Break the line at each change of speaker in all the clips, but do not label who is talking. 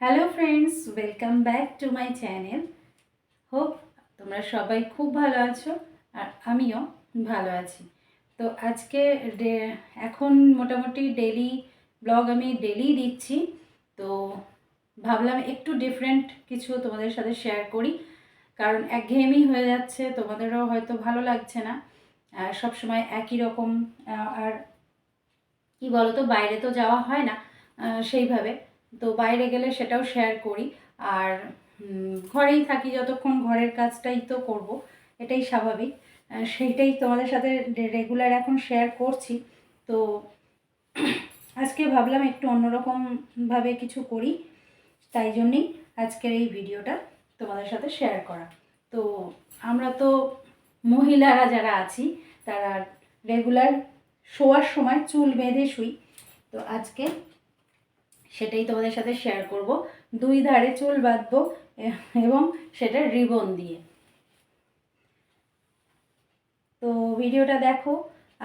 Hello friends, welcome back to my channel. Hope তোমরা সবাই খুব ভালো আছো আর আমিও ভালো আছি। তো আজকে এখন মোটামুটি ডেলি ব্লগ আমি ডেলি দিচ্ছি। তো ভাবলাম একটু ডিফারেন্ট কিছু তোমাদের সাথে শেয়ার করি, কারণ একঘেয়েমি হয়ে যাচ্ছে, তোমাদেরও হয়তো ভালো লাগছে না সব সময় একই রকম। আর কি বলো তো, বাইরে তো যাওয়া হয় না সেইভাবে। তো বাইরে গেলে সেটাও শেয়ার করি। আর ঘরেই থাকি যতক্ষণ, ঘরের কাজটাই তো করব, এটাই স্বাভাবিক। সেইটাই তোমাদের সাথে রেগুলার এখন শেয়ার করছি। তো আজকে ভাবলাম একটু অন্যরকমভাবে কিছু করি, তাই জন্যেই আজকের এই ভিডিওটা তোমাদের সাথে শেয়ার করা। তো আমরা তো মহিলারা যারা আছি তারা রেগুলার শোয়ার সময় চুল বেঁধে শুই। তো আজকে সেটাই তোমাদের সাথে শেয়ার করব। দুই ধারে চুল বাঁধবো এবং সেটা রিবন দিয়ে। তো ভিডিওটা দেখো।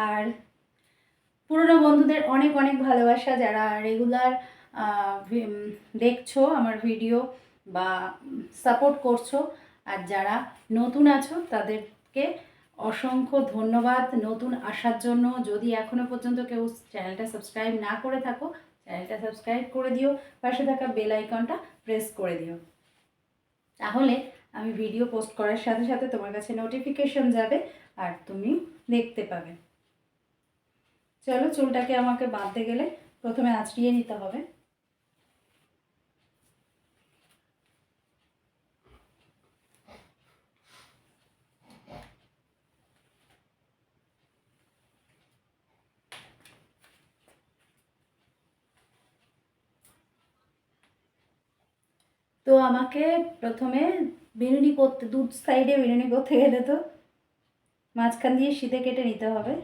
আর পুরনো বন্ধুদের অনেক অনেক ভালোবাসা, যারা রেগুলার দেখছো আমার ভিডিও বা সাপোর্ট করছো। আর যারা নতুন আছো তাদেরকে অসংখ্য ধন্যবাদ নতুন আসার জন্য। যদি এখনও পর্যন্ত কেউ চ্যানেলটা সাবস্ক্রাইব না করে থাকো, চ্যানেলটা সাবস্ক্রাইব করে দিও, পাশে থাকা বেল আইকনটা প্রেস করে দিও, তাহলে আমি ভিডিও পোস্ট করার সাথে সাথে তোমার কাছে নোটিফিকেশন যাবে আর তুমি দেখতে পাবে। চলো, চুলটাকে আমাকে বাঁধতে গেলে প্রথমে আঁচড়িয়ে নিতে হবে। তো আমাকে প্রথমে বিনুনি করতে, দু সাইডে বিনুনি করতে গেলে তো মাঝখান দিয়ে সিধে কেটে নিতে হবে।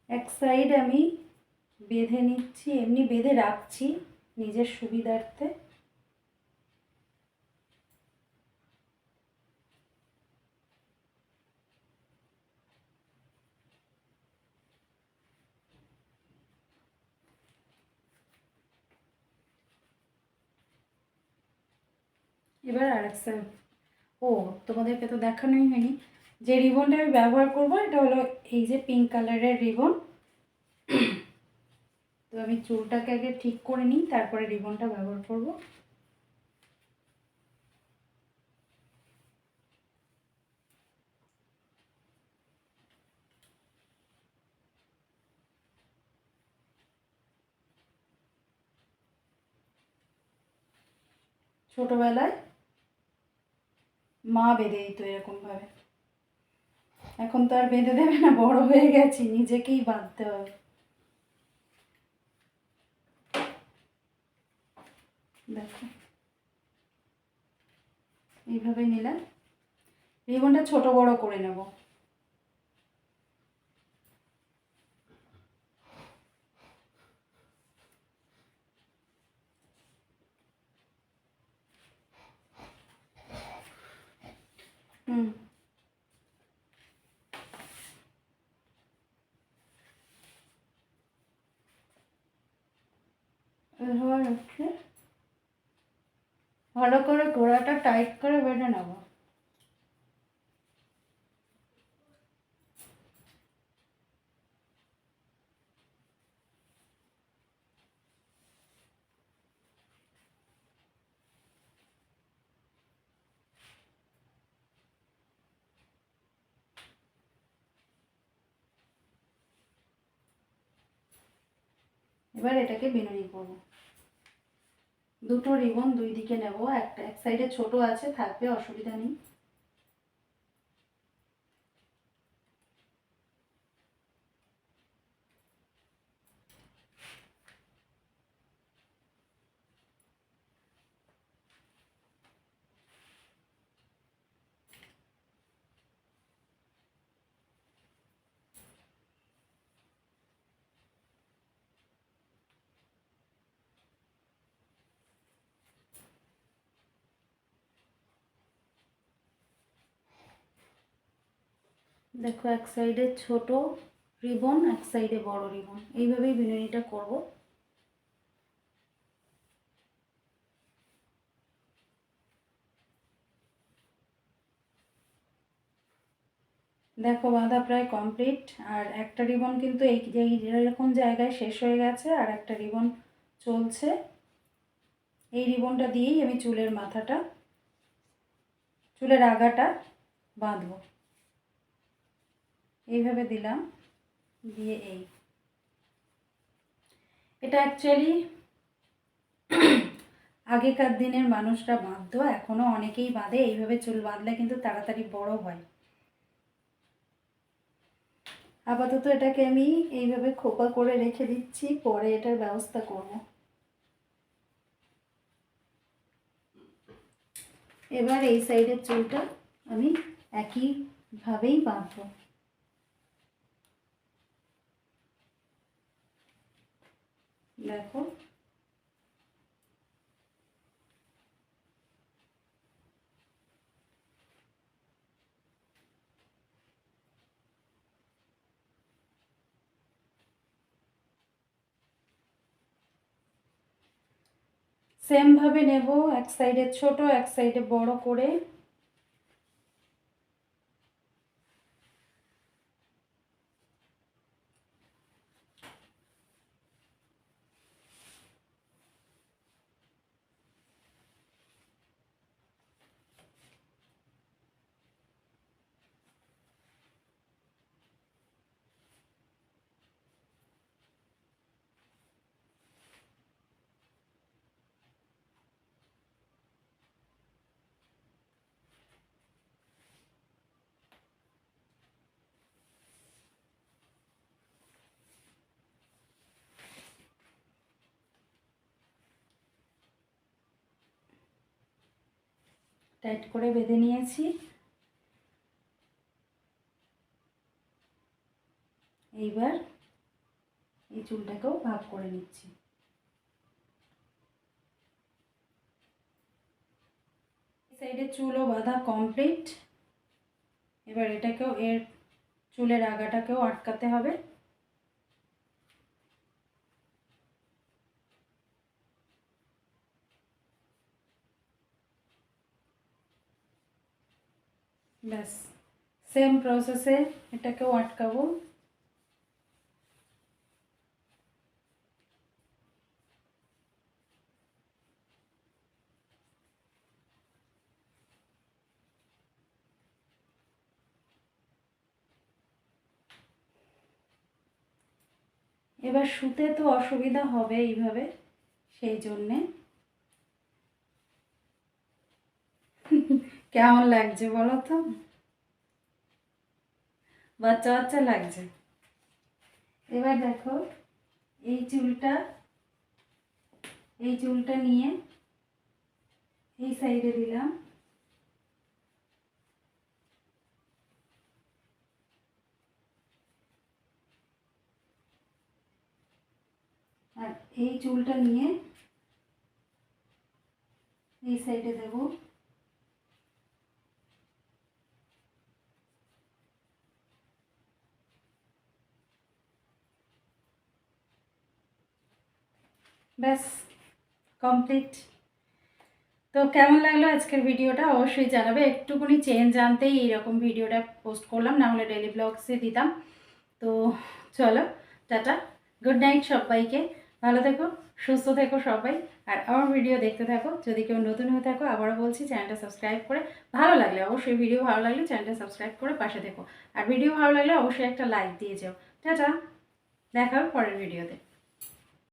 এক সাইড আমি বেঁধে নিচ্ছি, এমনি বেঁধে রাখছি নিজের সুবিধার্থে। এবার আরেক সাইড। ও, তোমাদেরকে তো দেখানোই হয়নি, যে রিবনটা আমি ব্যবহার করব এটা হলো এই যে পিঙ্ক কালারের রিবন। তো আমি চুলটাকে আগে ঠিক করে নিই, তারপরে রিবনটা ব্যবহার করব। ছোটোবেলায় মা বেঁধে দিত এরকমভাবে, এখন তো আর বেঁধে দেবে না, বড় হয়ে গেছি, নিজেকেই বাঁধতে হবে। দেখো, এইভাবে নিলাম, রিবনটা ছোট বড় করে নেব। হুম, এবার হচ্ছে ভালো করে গোড়াটা টাইট করে বেঁধে নেব। এবার এটাকে বিনুনি করব। দুটো রিবন দুই দিকে নেব, একটা এক সাইডে ছোট আছে, থাকবে, অসুবিধা নেই। দেখো এক সাইডে ছোট রিবন, এক সাইডে বড় রিবন, এইভাবেই বিনুনিটা করব। দেখো বাঁধা প্রায় কমপ্লিট। আর একটা রিবন কিন্তু এইরকম জায়গায় শেষ হয়ে গেছে, আর একটা রিবন চলছে। এই রিবনটা দিয়েই আমি চুলের মাথাটা, চুলের আগাটা বাঁধবো। এইভাবে দিলাম, দিয়ে এটা অ্যাকচুয়ালি আগেকার দিনের মানুষরা বাঁধতো, এখনও অনেকেই বাঁধে। এইভাবে চুল বাঁধলে কিন্তু তাড়াতাড়ি বড় হয়। আপাতত এটাকে আমি এইভাবে খোপা করে রেখে দিচ্ছি, পরে এটার ব্যবস্থা করব। এবার এই সাইডের চুলটা আমি একইভাবেই বাঁধবো। দেখো সেম ভাবে নেব, এক সাইডে ছোট এক সাইডে বড় করে। টাইট করে বেঁধে নিয়েছি। এইবার এই চুলটাকেও ভাগ করে নিচ্ছি। এই সাইডে চুলও বাঁধা কমপ্লিট। এবার এটাকেও, এর চুলের আগাটাকেও আটকাতে হবে। ব্যাস সেম প্রসেসে এটাকেও আটকাবো। এবার শুতে তো অসুবিধা হবে এইভাবে, সেই জন্যে। কেমন লাগছে বলো তো? বাচ্চা বাচ্চা লাগছে। এবার দেখো এই চুলটা নিয়ে এই সাইডে দিলাম, আর এই চুলটা নিয়ে এই সাইডে দেব। ব্যাস কমপ্লিট। তো কেমন লাগলো আজকের ভিডিওটা অবশ্যই জানাবে। একটুকুনি চেঞ্জ আনতেই এইরকম ভিডিওটা পোস্ট করলাম, না হলে ডেলি ব্লগসে দিতাম। তো চলো টাটা, গুড নাইট সবাইকে। ভালো থেকো, সুস্থ থেকো সবাই। আর আমার ভিডিও দেখতে থাকো। যদি কেউ নতুন হয়ে থাকো, আবারও বলছি চ্যানেলটা সাবস্ক্রাইব করে, ভালো লাগলে অবশ্যই, ভিডিও ভালো লাগলে চ্যানেলটা সাবস্ক্রাইব করে পাশে থেকো। আর ভিডিও ভালো লাগলে অবশ্যই একটা লাইক দিয়ে যাও। টাটা, দেখা হবে পরের ভিডিওতে।